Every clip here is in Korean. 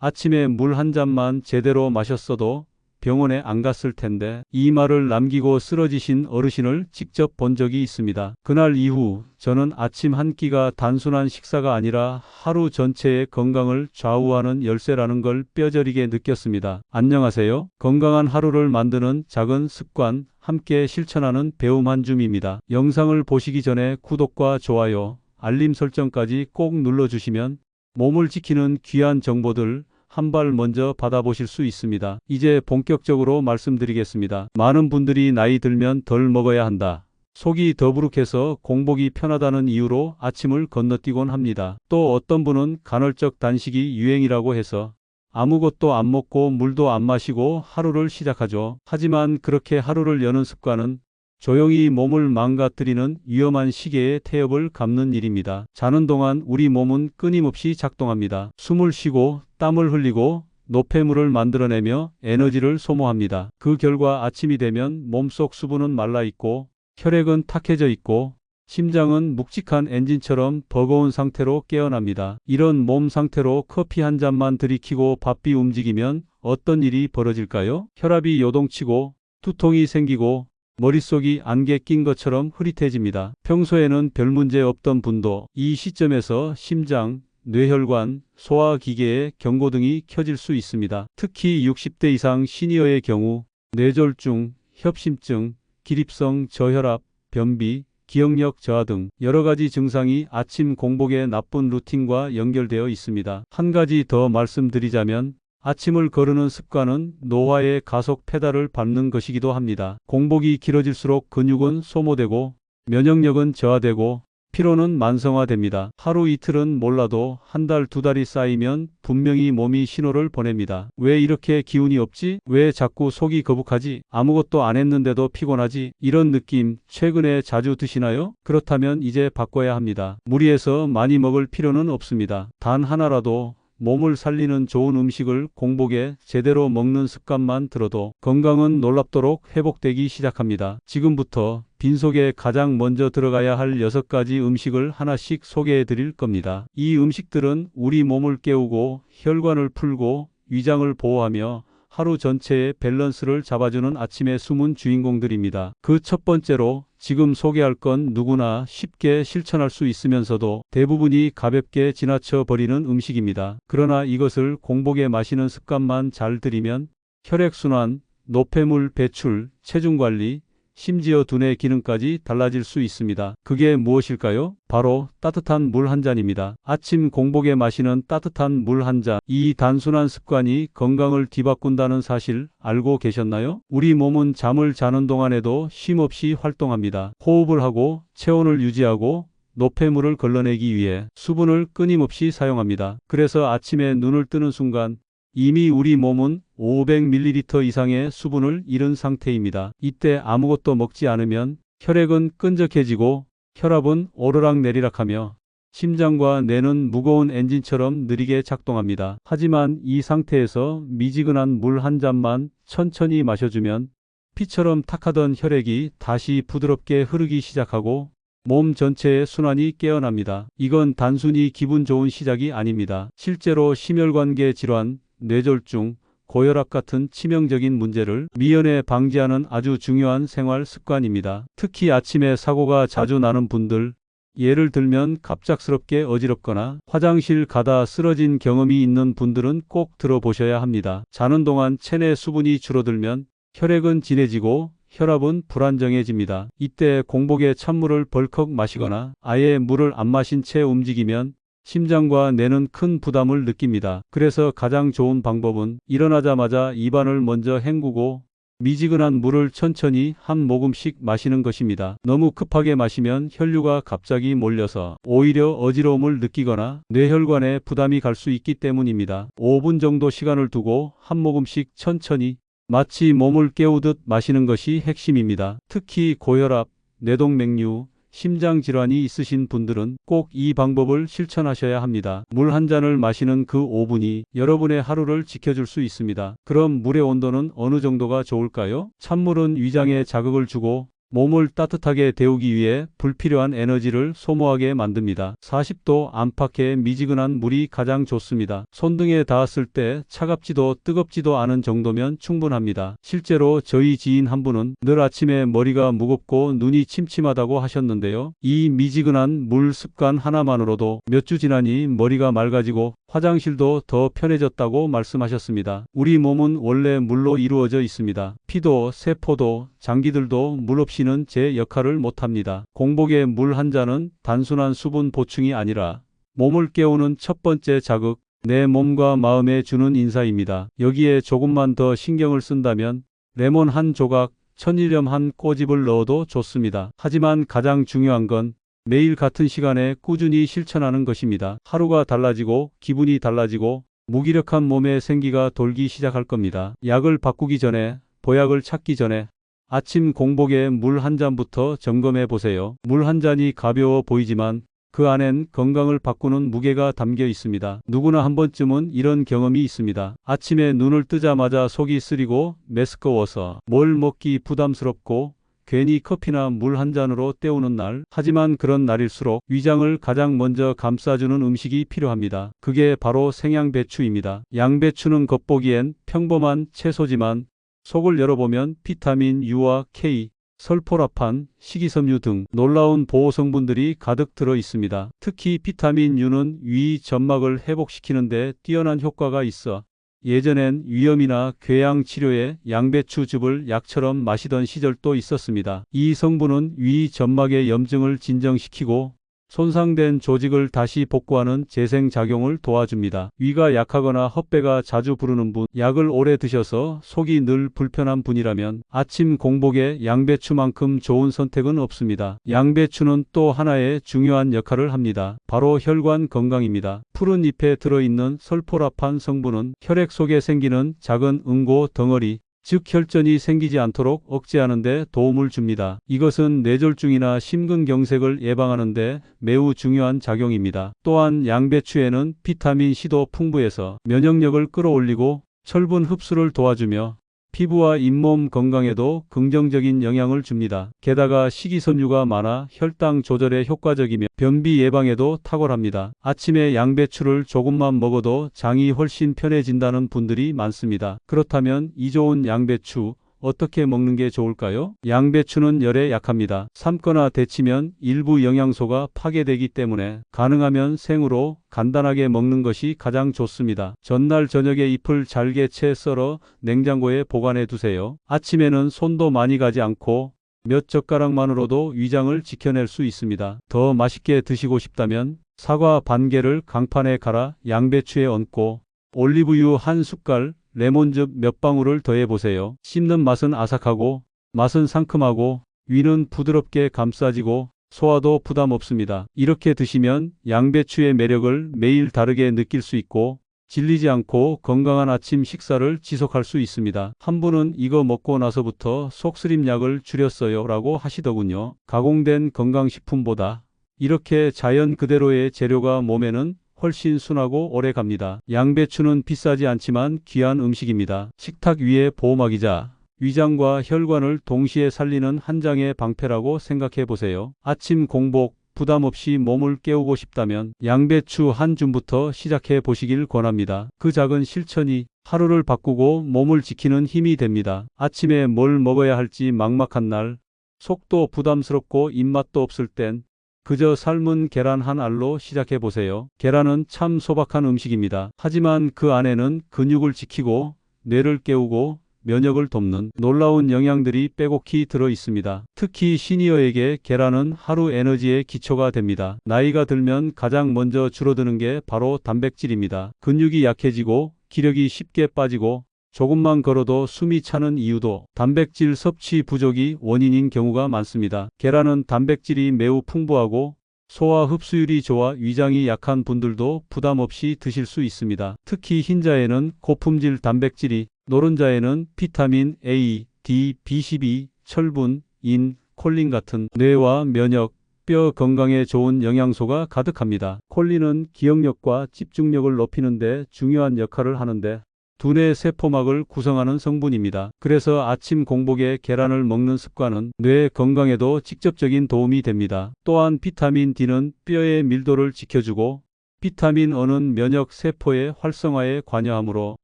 아침에 물 한 잔만 제대로 마셨어도 병원에 안 갔을 텐데 이 말을 남기고 쓰러지신 어르신을 직접 본 적이 있습니다. 그날 이후 저는 아침 한 끼가 단순한 식사가 아니라 하루 전체의 건강을 좌우하는 열쇠라는 걸 뼈저리게 느꼈습니다. 안녕하세요. 건강한 하루를 만드는 작은 습관 함께 실천하는 배움 한 줌입니다. 영상을 보시기 전에 구독과 좋아요, 알림 설정까지 꼭 눌러주시면 몸을 지키는 귀한 정보들 한 발 먼저 받아보실 수 있습니다. 이제 본격적으로 말씀드리겠습니다. 많은 분들이 나이 들면 덜 먹어야 한다, 속이 더부룩해서 공복이 편하다는 이유로 아침을 건너뛰곤 합니다. 또 어떤 분은 간헐적 단식이 유행이라고 해서 아무것도 안 먹고 물도 안 마시고 하루를 시작하죠. 하지만 그렇게 하루를 여는 습관은 조용히 몸을 망가뜨리는 위험한 시계의 태엽을 감는 일입니다. 자는 동안 우리 몸은 끊임없이 작동합니다. 숨을 쉬고 땀을 흘리고 노폐물을 만들어내며 에너지를 소모합니다. 그 결과 아침이 되면 몸속 수분은 말라있고 혈액은 탁해져 있고 심장은 묵직한 엔진처럼 버거운 상태로 깨어납니다. 이런 몸 상태로 커피 한 잔만 들이키고 바삐 움직이면 어떤 일이 벌어질까요? 혈압이 요동치고 두통이 생기고 머릿속이 안개 낀 것처럼 흐릿해집니다. 평소에는 별 문제 없던 분도 이 시점에서 심장, 뇌혈관, 소화기계의 경고등이 켜질 수 있습니다. 특히 60대 이상 시니어의 경우 뇌졸중, 협심증, 기립성 저혈압, 변비, 기억력 저하 등 여러 가지 증상이 아침 공복의 나쁜 루틴과 연결되어 있습니다. 한 가지 더 말씀드리자면 아침을 거르는 습관은 노화의 가속 페달을 밟는 것이기도 합니다. 공복이 길어질수록 근육은 소모되고 면역력은 저하되고 피로는 만성화됩니다. 하루 이틀은 몰라도 한 달, 두 달이 쌓이면 분명히 몸이 신호를 보냅니다. 왜 이렇게 기운이 없지? 왜 자꾸 속이 거북하지? 아무것도 안 했는데도 피곤하지? 이런 느낌 최근에 자주 드시나요? 그렇다면 이제 바꿔야 합니다. 무리해서 많이 먹을 필요는 없습니다. 단 하나라도 몸을 살리는 좋은 음식을 공복에 제대로 먹는 습관만 들어도 건강은 놀랍도록 회복되기 시작합니다. 지금부터 빈속에 가장 먼저 들어가야 할 6가지 음식을 하나씩 소개해 드릴 겁니다. 이 음식들은 우리 몸을 깨우고 혈관을 풀고 위장을 보호하며 하루 전체의 밸런스를 잡아주는 아침의 숨은 주인공들입니다. 그 첫 번째로 지금 소개할 건 누구나 쉽게 실천할 수 있으면서도 대부분이 가볍게 지나쳐 버리는 음식입니다. 그러나 이것을 공복에 마시는 습관만 잘 들이면 혈액순환, 노폐물 배출, 체중관리, 심지어 두뇌 기능까지 달라질 수 있습니다. 그게 무엇일까요? 바로 따뜻한 물 한 잔입니다. 아침 공복에 마시는 따뜻한 물 한 잔. 이 단순한 습관이 건강을 뒤바꾼다는 사실 알고 계셨나요? 우리 몸은 잠을 자는 동안에도 쉼없이 활동합니다. 호흡을 하고 체온을 유지하고 노폐물을 걸러내기 위해 수분을 끊임없이 사용합니다. 그래서 아침에 눈을 뜨는 순간 이미 우리 몸은 500ml 이상의 수분을 잃은 상태입니다. 이때 아무것도 먹지 않으면 혈액은 끈적해지고 혈압은 오르락내리락하며 심장과 뇌는 무거운 엔진처럼 느리게 작동합니다. 하지만 이 상태에서 미지근한 물 한 잔만 천천히 마셔주면 피처럼 탁하던 혈액이 다시 부드럽게 흐르기 시작하고 몸 전체의 순환이 깨어납니다. 이건 단순히 기분 좋은 시작이 아닙니다. 실제로 심혈관계 질환, 뇌졸중, 고혈압 같은 치명적인 문제를 미연에 방지하는 아주 중요한 생활 습관입니다. 특히 아침에 사고가 자주 나는 분들, 예를 들면 갑작스럽게 어지럽거나 화장실 가다 쓰러진 경험이 있는 분들은 꼭 들어보셔야 합니다. 자는 동안 체내 수분이 줄어들면 혈액은 진해지고 혈압은 불안정해집니다. 이때 공복에 찬물을 벌컥 마시거나 아예 물을 안 마신 채 움직이면 심장과 뇌는 큰 부담을 느낍니다. 그래서 가장 좋은 방법은 일어나자마자 입안을 먼저 헹구고 미지근한 물을 천천히 한 모금씩 마시는 것입니다. 너무 급하게 마시면 혈류가 갑자기 몰려서 오히려 어지러움을 느끼거나 뇌혈관에 부담이 갈 수 있기 때문입니다. 5분 정도 시간을 두고 한 모금씩 천천히 마치 몸을 깨우듯 마시는 것이 핵심입니다. 특히 고혈압, 뇌동맥류, 심장질환이 있으신 분들은 꼭 이 방법을 실천하셔야 합니다. 물 한 잔을 마시는 그 5분이 여러분의 하루를 지켜줄 수 있습니다. 그럼 물의 온도는 어느 정도가 좋을까요? 찬물은 위장에 자극을 주고 몸을 따뜻하게 데우기 위해 불필요한 에너지를 소모하게 만듭니다. 40도 안팎의 미지근한 물이 가장 좋습니다. 손등에 닿았을 때 차갑지도 뜨겁지도 않은 정도면 충분합니다. 실제로 저희 지인 한 분은 늘 아침에 머리가 무겁고 눈이 침침하다고 하셨는데요. 이 미지근한 물 습관 하나만으로도 몇 주 지나니 머리가 맑아지고 화장실도 더 편해졌다고 말씀하셨습니다. 우리 몸은 원래 물로 이루어져 있습니다. 피도 세포도 장기들도 물 없이는 제 역할을 못합니다. 공복에 물 한 잔은 단순한 수분 보충이 아니라 몸을 깨우는 첫 번째 자극, 내 몸과 마음에 주는 인사입니다. 여기에 조금만 더 신경을 쓴다면 레몬 한 조각, 천일염 한 꼬집을 넣어도 좋습니다. 하지만 가장 중요한 건 매일 같은 시간에 꾸준히 실천하는 것입니다. 하루가 달라지고 기분이 달라지고 무기력한 몸에 생기가 돌기 시작할 겁니다. 약을 바꾸기 전에, 보약을 찾기 전에 아침 공복에 물 한 잔부터 점검해 보세요. 물 한 잔이 가벼워 보이지만 그 안엔 건강을 바꾸는 무게가 담겨 있습니다. 누구나 한 번쯤은 이런 경험이 있습니다. 아침에 눈을 뜨자마자 속이 쓰리고 메스꺼워서 뭘 먹기 부담스럽고 괜히 커피나 물 한 잔으로 때우는 날. 하지만 그런 날일수록 위장을 가장 먼저 감싸주는 음식이 필요합니다. 그게 바로 생양배추입니다. 양배추는 겉보기엔 평범한 채소지만 속을 열어보면 비타민 U와 K, 설포라판, 식이섬유 등 놀라운 보호 성분들이 가득 들어 있습니다. 특히 비타민 U는 위 점막을 회복시키는 데 뛰어난 효과가 있어 예전엔 위염이나 궤양 치료에 양배추즙을 약처럼 마시던 시절도 있었습니다. 이 성분은 위 점막의 염증을 진정시키고 손상된 조직을 다시 복구하는 재생작용을 도와줍니다. 위가 약하거나 헛배가 자주 부르는 분, 약을 오래 드셔서 속이 늘 불편한 분이라면 아침 공복에 양배추만큼 좋은 선택은 없습니다. 양배추는 또 하나의 중요한 역할을 합니다. 바로 혈관 건강입니다. 푸른 잎에 들어있는 설포라판 성분은 혈액 속에 생기는 작은 응고 덩어리, 즉 혈전이 생기지 않도록 억제하는 데 도움을 줍니다. 이것은 뇌졸중이나 심근경색을 예방하는 데 매우 중요한 작용입니다. 또한 양배추에는 비타민C도 풍부해서 면역력을 끌어올리고 철분 흡수를 도와주며 피부와 잇몸 건강에도 긍정적인 영향을 줍니다. 게다가 식이섬유가 많아 혈당 조절에 효과적이며 변비 예방에도 탁월합니다. 아침에 양배추를 조금만 먹어도 장이 훨씬 편해진다는 분들이 많습니다. 그렇다면 이 좋은 양배추 어떻게 먹는 게 좋을까요? 양배추는 열에 약합니다. 삶거나 데치면 일부 영양소가 파괴되기 때문에 가능하면 생으로 간단하게 먹는 것이 가장 좋습니다. 전날 저녁에 잎을 잘게 채 썰어 냉장고에 보관해 두세요. 아침에는 손도 많이 가지 않고 몇 젓가락만으로도 위장을 지켜낼 수 있습니다. 더 맛있게 드시고 싶다면 사과 반 개를 강판에 갈아 양배추에 얹고 올리브유 한 숟갈, 레몬즙 몇 방울을 더해보세요. 씹는 맛은 아삭하고 맛은 상큼하고 위는 부드럽게 감싸지고 소화도 부담 없습니다. 이렇게 드시면 양배추의 매력을 매일 다르게 느낄 수 있고 질리지 않고 건강한 아침 식사를 지속할 수 있습니다. 한 분은 이거 먹고 나서부터 속쓰림 약을 줄였어요 라고 하시더군요. 가공된 건강식품보다 이렇게 자연 그대로의 재료가 몸에는 훨씬 순하고 오래 갑니다. 양배추는 비싸지 않지만 귀한 음식입니다. 식탁 위에 보호막이자 위장과 혈관을 동시에 살리는 한 장의 방패라고 생각해 보세요. 아침 공복 부담 없이 몸을 깨우고 싶다면 양배추 한 줌부터 시작해 보시길 권합니다. 그 작은 실천이 하루를 바꾸고 몸을 지키는 힘이 됩니다. 아침에 뭘 먹어야 할지 막막한 날, 속도 부담스럽고 입맛도 없을 땐 그저 삶은 계란 한 알로 시작해 보세요. 계란은 참 소박한 음식입니다. 하지만 그 안에는 근육을 지키고 뇌를 깨우고 면역을 돕는 놀라운 영양들이 빼곡히 들어 있습니다. 특히 시니어에게 계란은 하루 에너지의 기초가 됩니다. 나이가 들면 가장 먼저 줄어드는 게 바로 단백질입니다. 근육이 약해지고 기력이 쉽게 빠지고 조금만 걸어도 숨이 차는 이유도 단백질 섭취 부족이 원인인 경우가 많습니다. 계란은 단백질이 매우 풍부하고 소화 흡수율이 좋아 위장이 약한 분들도 부담 없이 드실 수 있습니다. 특히 흰자에는 고품질 단백질이, 노른자에는 비타민 A, D, B12, 철분, 인, 콜린 같은 뇌와 면역, 뼈 건강에 좋은 영양소가 가득합니다. 콜린은 기억력과 집중력을 높이는 데 중요한 역할을 하는데 두뇌 세포막을 구성하는 성분입니다. 그래서 아침 공복에 계란을 먹는 습관은 뇌 건강에도 직접적인 도움이 됩니다. 또한 비타민 D는 뼈의 밀도를 지켜주고 비타민 E는 면역 세포의 활성화에 관여하므로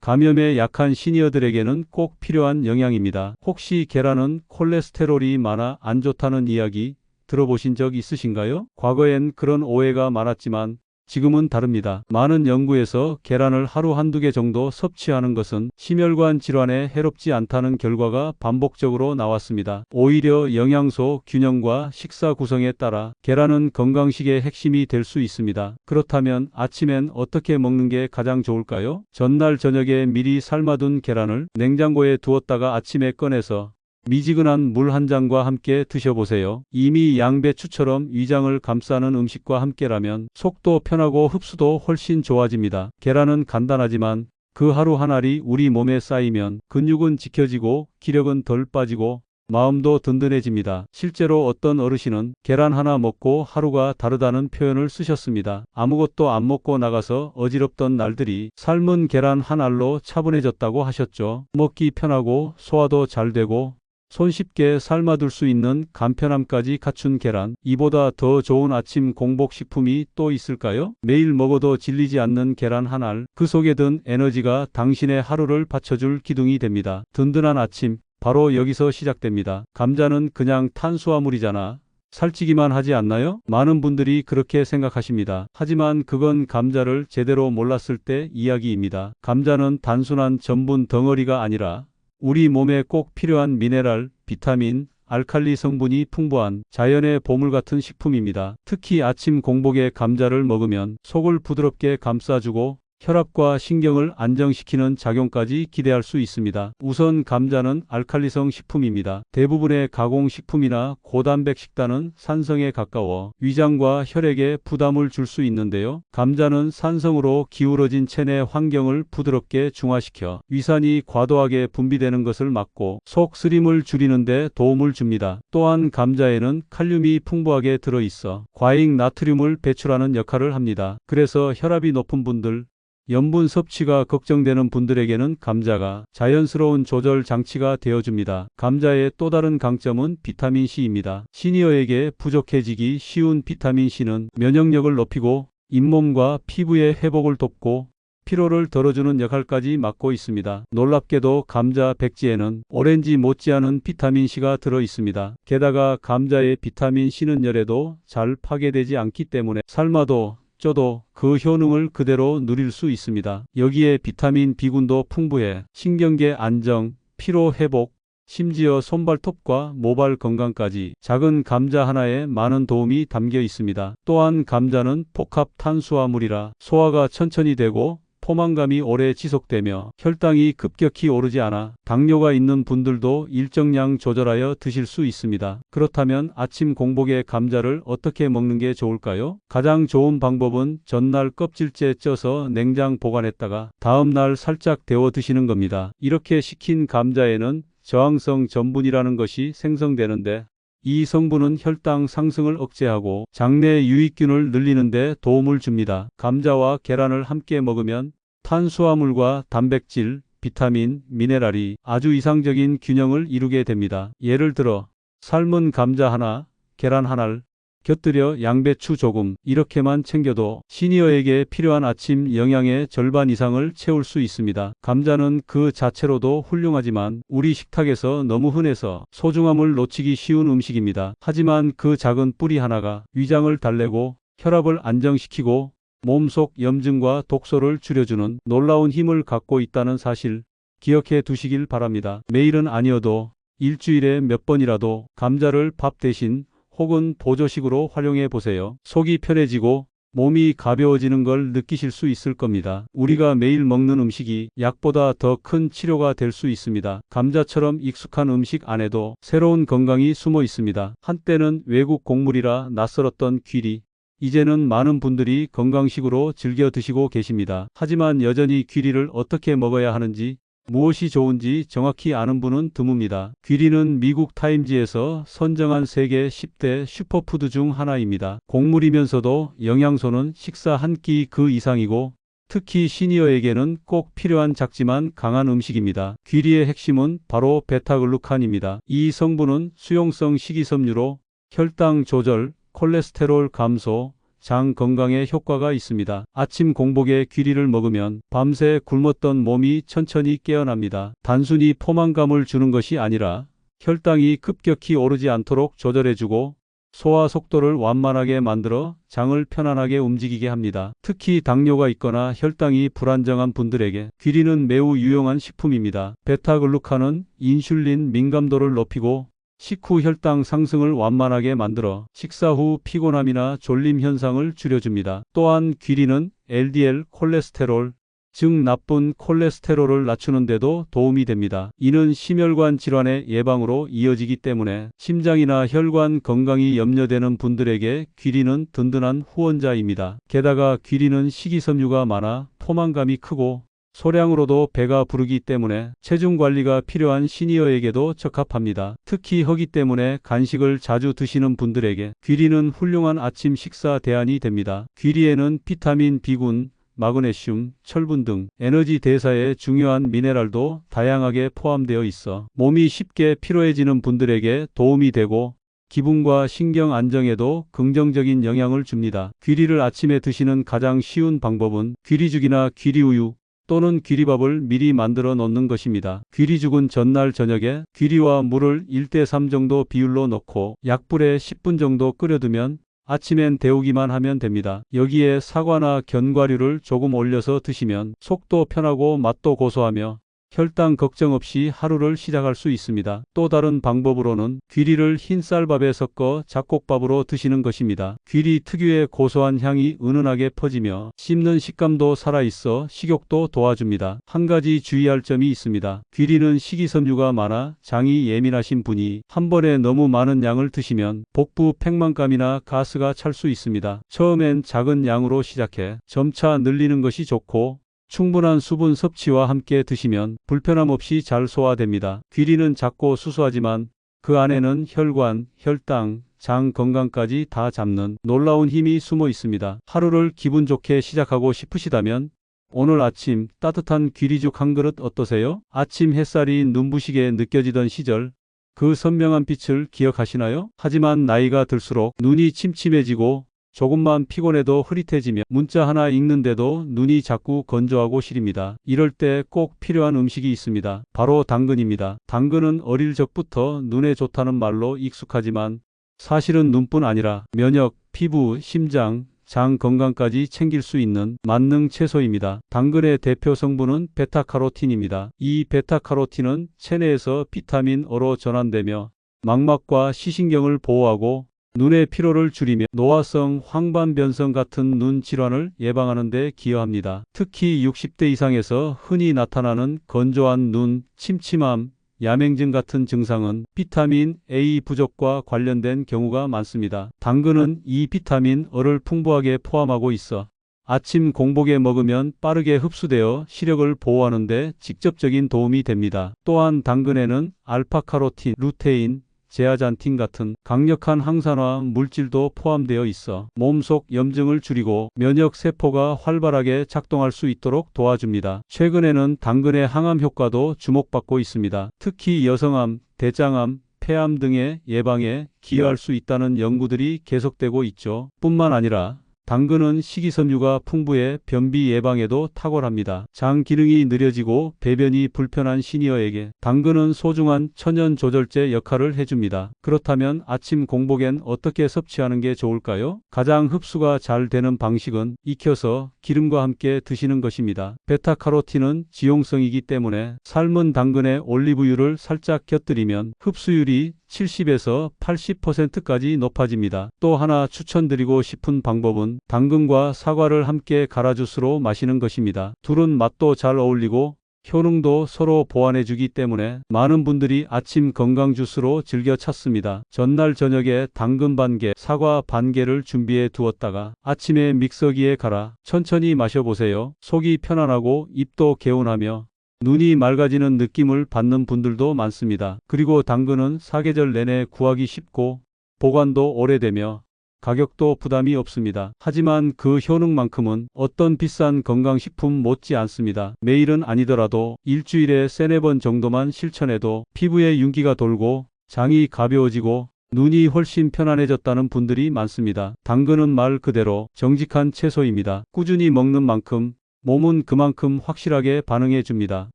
감염에 약한 시니어들에게는 꼭 필요한 영양입니다. 혹시 계란은 콜레스테롤이 많아 안 좋다는 이야기 들어보신 적 있으신가요? 과거엔 그런 오해가 많았지만 지금은 다릅니다. 많은 연구에서 계란을 하루 한두 개 정도 섭취하는 것은 심혈관 질환에 해롭지 않다는 결과가 반복적으로 나왔습니다. 오히려 영양소 균형과 식사 구성에 따라 계란은 건강식의 핵심이 될 수 있습니다. 그렇다면 아침엔 어떻게 먹는 게 가장 좋을까요? 전날 저녁에 미리 삶아둔 계란을 냉장고에 두었다가 아침에 꺼내서 미지근한 물 한 잔과 함께 드셔보세요. 이미 양배추처럼 위장을 감싸는 음식과 함께라면 속도 편하고 흡수도 훨씬 좋아집니다. 계란은 간단하지만 그 하루 한 알이 우리 몸에 쌓이면 근육은 지켜지고 기력은 덜 빠지고 마음도 든든해집니다. 실제로 어떤 어르신은 계란 하나 먹고 하루가 다르다는 표현을 쓰셨습니다. 아무것도 안 먹고 나가서 어지럽던 날들이 삶은 계란 한 알로 차분해졌다고 하셨죠. 먹기 편하고 소화도 잘 되고 손쉽게 삶아둘 수 있는 간편함까지 갖춘 계란, 이보다 더 좋은 아침 공복 식품이 또 있을까요? 매일 먹어도 질리지 않는 계란 한 알, 그 속에 든 에너지가 당신의 하루를 받쳐줄 기둥이 됩니다. 든든한 아침, 바로 여기서 시작됩니다. 감자는 그냥 탄수화물이잖아. 살찌기만 하지 않나요? 많은 분들이 그렇게 생각하십니다. 하지만 그건 감자를 제대로 몰랐을 때 이야기입니다. 감자는 단순한 전분 덩어리가 아니라 우리 몸에 꼭 필요한 미네랄, 비타민, 알칼리 성분이 풍부한 자연의 보물 같은 식품입니다. 특히 아침 공복에 감자를 먹으면 속을 부드럽게 감싸주고 혈압과 신경을 안정시키는 작용까지 기대할 수 있습니다. 우선 감자는 알칼리성 식품입니다. 대부분의 가공식품이나 고단백 식단은 산성에 가까워 위장과 혈액에 부담을 줄 수 있는데요. 감자는 산성으로 기울어진 체내 환경을 부드럽게 중화시켜 위산이 과도하게 분비되는 것을 막고 속 쓰림을 줄이는 데 도움을 줍니다. 또한 감자에는 칼륨이 풍부하게 들어있어 과잉 나트륨을 배출하는 역할을 합니다. 그래서 혈압이 높은 분들, 염분 섭취가 걱정되는 분들에게는 감자가 자연스러운 조절 장치가 되어줍니다. 감자의 또 다른 강점은 비타민C입니다. 시니어에게 부족해지기 쉬운 비타민C는 면역력을 높이고 잇몸과 피부의 회복을 돕고 피로를 덜어주는 역할까지 맡고 있습니다. 놀랍게도 감자 백지에는 오렌지 못지않은 비타민C가 들어있습니다. 게다가 감자의 비타민C는 열에도 잘 파괴되지 않기 때문에 삶아도 쪄도 그 효능을 그대로 누릴 수 있습니다. 여기에 비타민 B군도 풍부해 신경계 안정, 피로 회복, 심지어 손발톱과 모발 건강까지 작은 감자 하나에 많은 도움이 담겨 있습니다. 또한 감자는 복합 탄수화물이라 소화가 천천히 되고 포만감이 오래 지속되며 혈당이 급격히 오르지 않아 당뇨가 있는 분들도 일정량 조절하여 드실 수 있습니다. 그렇다면 아침 공복에 감자를 어떻게 먹는 게 좋을까요? 가장 좋은 방법은 전날 껍질째 쪄서 냉장 보관했다가 다음날 살짝 데워 드시는 겁니다. 이렇게 식힌 감자에는 저항성 전분이라는 것이 생성되는데 이 성분은 혈당 상승을 억제하고 장내 유익균을 늘리는 데 도움을 줍니다. 감자와 계란을 함께 먹으면 탄수화물과 단백질, 비타민, 미네랄이 아주 이상적인 균형을 이루게 됩니다. 예를 들어 삶은 감자 하나, 계란 한 알, 곁들여 양배추 조금 이렇게만 챙겨도 시니어에게 필요한 아침 영양의 절반 이상을 채울 수 있습니다. 감자는 그 자체로도 훌륭하지만 우리 식탁에서 너무 흔해서 소중함을 놓치기 쉬운 음식입니다. 하지만 그 작은 뿌리 하나가 위장을 달래고 혈압을 안정시키고 몸속 염증과 독소를 줄여주는 놀라운 힘을 갖고 있다는 사실 기억해 두시길 바랍니다. 매일은 아니어도 일주일에 몇 번이라도 감자를 밥 대신 혹은 보조식으로 활용해 보세요. 속이 편해지고 몸이 가벼워지는 걸 느끼실 수 있을 겁니다. 우리가 매일 먹는 음식이 약보다 더 큰 치료가 될 수 있습니다. 감자처럼 익숙한 음식 안에도 새로운 건강이 숨어 있습니다. 한때는 외국 곡물이라 낯설었던 귀리, 이제는 많은 분들이 건강식으로 즐겨 드시고 계십니다. 하지만 여전히 귀리를 어떻게 먹어야 하는지, 무엇이 좋은지 정확히 아는 분은 드뭅니다. 귀리는 미국 타임지에서 선정한 세계 10대 슈퍼푸드 중 하나입니다. 곡물이면서도 영양소는 식사 한 끼 그 이상이고 특히 시니어에게는 꼭 필요한 작지만 강한 음식입니다. 귀리의 핵심은 바로 베타글루칸입니다. 이 성분은 수용성 식이섬유로 혈당 조절, 콜레스테롤 감소, 장 건강에 효과가 있습니다. 아침 공복에 귀리를 먹으면 밤새 굶었던 몸이 천천히 깨어납니다. 단순히 포만감을 주는 것이 아니라 혈당이 급격히 오르지 않도록 조절해주고 소화 속도를 완만하게 만들어 장을 편안하게 움직이게 합니다. 특히 당뇨가 있거나 혈당이 불안정한 분들에게 귀리는 매우 유용한 식품입니다. 베타글루칸은 인슐린 민감도를 높이고 식후 혈당 상승을 완만하게 만들어 식사 후 피곤함이나 졸림 현상을 줄여줍니다. 또한 귀리는 LDL 콜레스테롤, 즉 나쁜 콜레스테롤을 낮추는 데도 도움이 됩니다. 이는 심혈관 질환의 예방으로 이어지기 때문에 심장이나 혈관 건강이 염려되는 분들에게 귀리는 든든한 후원자입니다. 게다가 귀리는 식이섬유가 많아 포만감이 크고 소량으로도 배가 부르기 때문에 체중 관리가 필요한 시니어에게도 적합합니다. 특히 허기 때문에 간식을 자주 드시는 분들에게 귀리는 훌륭한 아침 식사 대안이 됩니다. 귀리에는 비타민 B군, 마그네슘, 철분 등 에너지 대사에 중요한 미네랄도 다양하게 포함되어 있어 몸이 쉽게 피로해지는 분들에게 도움이 되고 기분과 신경 안정에도 긍정적인 영향을 줍니다. 귀리를 아침에 드시는 가장 쉬운 방법은 귀리죽이나 귀리우유 또는 귀리밥을 미리 만들어 놓는 것입니다. 귀리죽은 전날 저녁에 귀리와 물을 1대3 정도 비율로 넣고 약불에 10분 정도 끓여두면 아침엔 데우기만 하면 됩니다. 여기에 사과나 견과류를 조금 올려서 드시면 속도 편하고 맛도 고소하며 혈당 걱정 없이 하루를 시작할 수 있습니다. 또 다른 방법으로는 귀리를 흰 쌀밥에 섞어 잡곡밥으로 드시는 것입니다. 귀리 특유의 고소한 향이 은은하게 퍼지며 씹는 식감도 살아있어 식욕도 도와줍니다. 한 가지 주의할 점이 있습니다. 귀리는 식이섬유가 많아 장이 예민하신 분이 한 번에 너무 많은 양을 드시면 복부 팽만감이나 가스가 찰 수 있습니다. 처음엔 작은 양으로 시작해 점차 늘리는 것이 좋고 충분한 수분 섭취와 함께 드시면 불편함 없이 잘 소화됩니다. 귀리는 작고 수수하지만 그 안에는 혈관, 혈당, 장 건강까지 다 잡는 놀라운 힘이 숨어 있습니다. 하루를 기분 좋게 시작하고 싶으시다면 오늘 아침 따뜻한 귀리죽 한 그릇 어떠세요? 아침 햇살이 눈부시게 느껴지던 시절 그 선명한 빛을 기억하시나요? 하지만 나이가 들수록 눈이 침침해지고 조금만 피곤해도 흐릿해지며 문자 하나 읽는데도 눈이 자꾸 건조하고 시립니다. 이럴 때 꼭 필요한 음식이 있습니다. 바로 당근입니다. 당근은 어릴 적부터 눈에 좋다는 말로 익숙하지만 사실은 눈뿐 아니라 면역, 피부, 심장, 장 건강까지 챙길 수 있는 만능 채소입니다. 당근의 대표 성분은 베타카로틴입니다. 이 베타카로틴은 체내에서 비타민 O로 전환되며 망막과 시신경을 보호하고 눈의 피로를 줄이며 노화성 황반변성 같은 눈 질환을 예방하는 데 기여합니다. 특히 60대 이상에서 흔히 나타나는 건조한 눈, 침침함, 야맹증 같은 증상은 비타민 A 부족과 관련된 경우가 많습니다. 당근은 이 비타민 O를 풍부하게 포함하고 있어 아침 공복에 먹으면 빠르게 흡수되어 시력을 보호하는 데 직접적인 도움이 됩니다. 또한 당근에는 알파카로틴, 루테인, 제아잔틴 같은 강력한 항산화 물질도 포함되어 있어 몸속 염증을 줄이고 면역 세포가 활발하게 작동할 수 있도록 도와줍니다. 최근에는 당근의 항암 효과도 주목받고 있습니다. 특히 여성암, 대장암, 폐암 등의 예방에 기여할 수 있다는 연구들이 계속되고 있죠. 뿐만 아니라 당근은 식이섬유가 풍부해 변비 예방에도 탁월합니다. 장 기능이 느려지고 배변이 불편한 시니어에게 당근은 소중한 천연 조절제 역할을 해줍니다. 그렇다면 아침 공복엔 어떻게 섭취하는 게 좋을까요? 가장 흡수가 잘 되는 방식은 익혀서 기름과 함께 드시는 것입니다. 베타카로틴은 지용성이기 때문에 삶은 당근에 올리브유를 살짝 곁들이면 흡수율이 70에서 80%까지 높아집니다. 또 하나 추천드리고 싶은 방법은 당근과 사과를 함께 갈아주스로 마시는 것입니다. 둘은 맛도 잘 어울리고 효능도 서로 보완해주기 때문에 많은 분들이 아침 건강 주스로 즐겨 찾습니다. 전날 저녁에 당근 반 개, 사과 반 개를 준비해 두었다가 아침에 믹서기에 갈아 천천히 마셔보세요. 속이 편안하고 입도 개운하며 눈이 맑아지는 느낌을 받는 분들도 많습니다. 그리고 당근은 사계절 내내 구하기 쉽고 보관도 오래되며 가격도 부담이 없습니다. 하지만 그 효능만큼은 어떤 비싼 건강식품 못지 않습니다. 매일은 아니더라도 일주일에 3-4번 정도만 실천해도 피부에 윤기가 돌고 장이 가벼워지고 눈이 훨씬 편안해졌다는 분들이 많습니다. 당근은 말 그대로 정직한 채소입니다. 꾸준히 먹는 만큼 몸은 그만큼 확실하게 반응해 줍니다.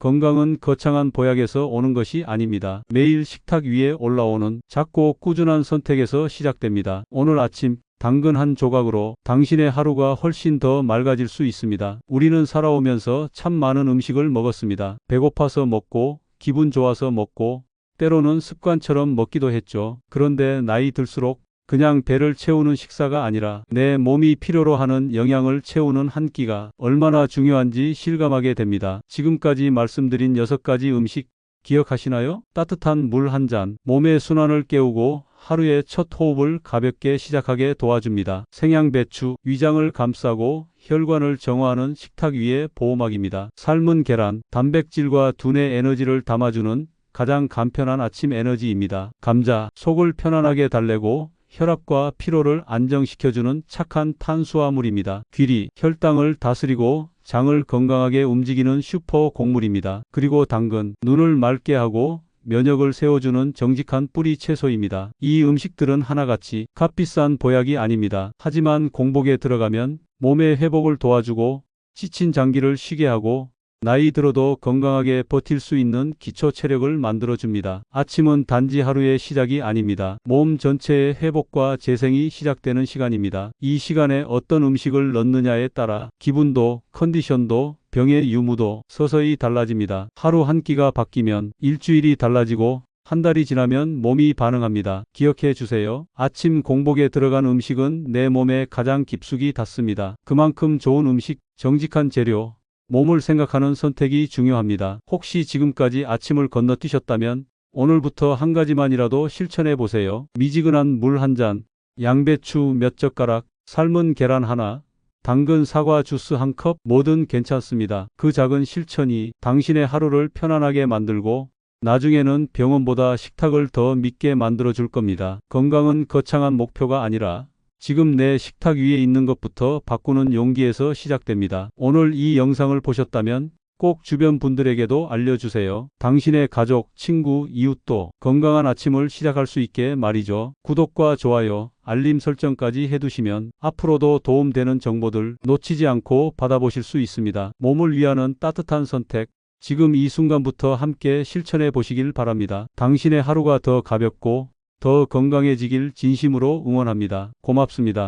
건강은 거창한 보약에서 오는 것이 아닙니다. 매일 식탁 위에 올라오는 작고 꾸준한 선택에서 시작됩니다. 오늘 아침 당근 한 조각으로 당신의 하루가 훨씬 더 맑아질 수 있습니다. 우리는 살아오면서 참 많은 음식을 먹었습니다. 배고파서 먹고 기분 좋아서 먹고 때로는 습관처럼 먹기도 했죠. 그런데 나이 들수록 그냥 배를 채우는 식사가 아니라 내 몸이 필요로 하는 영양을 채우는 한 끼가 얼마나 중요한지 실감하게 됩니다. 지금까지 말씀드린 6가지 음식 기억하시나요? 따뜻한 물 한 잔, 몸의 순환을 깨우고 하루의 첫 호흡을 가볍게 시작하게 도와줍니다. 생양배추, 위장을 감싸고 혈관을 정화하는 식탁 위의 보호막입니다. 삶은 계란, 단백질과 두뇌 에너지를 담아주는 가장 간편한 아침 에너지입니다. 감자, 속을 편안하게 달래고 혈압과 피로를 안정시켜주는 착한 탄수화물입니다. 귀리, 혈당을 다스리고 장을 건강하게 움직이는 슈퍼 곡물입니다. 그리고 당근, 눈을 맑게 하고 면역을 세워주는 정직한 뿌리 채소입니다. 이 음식들은 하나같이 값비싼 보약이 아닙니다. 하지만 공복에 들어가면 몸의 회복을 도와주고 지친 장기를 쉬게 하고 나이 들어도 건강하게 버틸 수 있는 기초 체력을 만들어줍니다. 아침은 단지 하루의 시작이 아닙니다. 몸 전체의 회복과 재생이 시작되는 시간입니다. 이 시간에 어떤 음식을 넣느냐에 따라 기분도 컨디션도 병의 유무도 서서히 달라집니다. 하루 한 끼가 바뀌면 일주일이 달라지고 한 달이 지나면 몸이 반응합니다. 기억해 주세요. 아침 공복에 들어간 음식은 내 몸에 가장 깊숙이 닿습니다. 그만큼 좋은 음식, 정직한 재료, 몸을 생각하는 선택이 중요합니다. 혹시 지금까지 아침을 건너뛰셨다면 오늘부터 한 가지만이라도 실천해 보세요. 미지근한 물 한 잔, 양배추 몇 젓가락, 삶은 계란 하나, 당근 사과 주스 한 컵, 뭐든 괜찮습니다. 그 작은 실천이 당신의 하루를 편안하게 만들고 나중에는 병원보다 식탁을 더 믿게 만들어 줄 겁니다. 건강은 거창한 목표가 아니라 지금 내 식탁 위에 있는 것부터 바꾸는 용기에서 시작됩니다. 오늘 이 영상을 보셨다면 꼭 주변 분들에게도 알려주세요. 당신의 가족, 친구, 이웃도 건강한 아침을 시작할 수 있게 말이죠. 구독과 좋아요, 알림 설정까지 해두시면 앞으로도 도움되는 정보들 놓치지 않고 받아보실 수 있습니다. 몸을 위하는 따뜻한 선택, 지금 이 순간부터 함께 실천해 보시길 바랍니다. 당신의 하루가 더 가볍고 더 건강해지길 진심으로 응원합니다. 고맙습니다.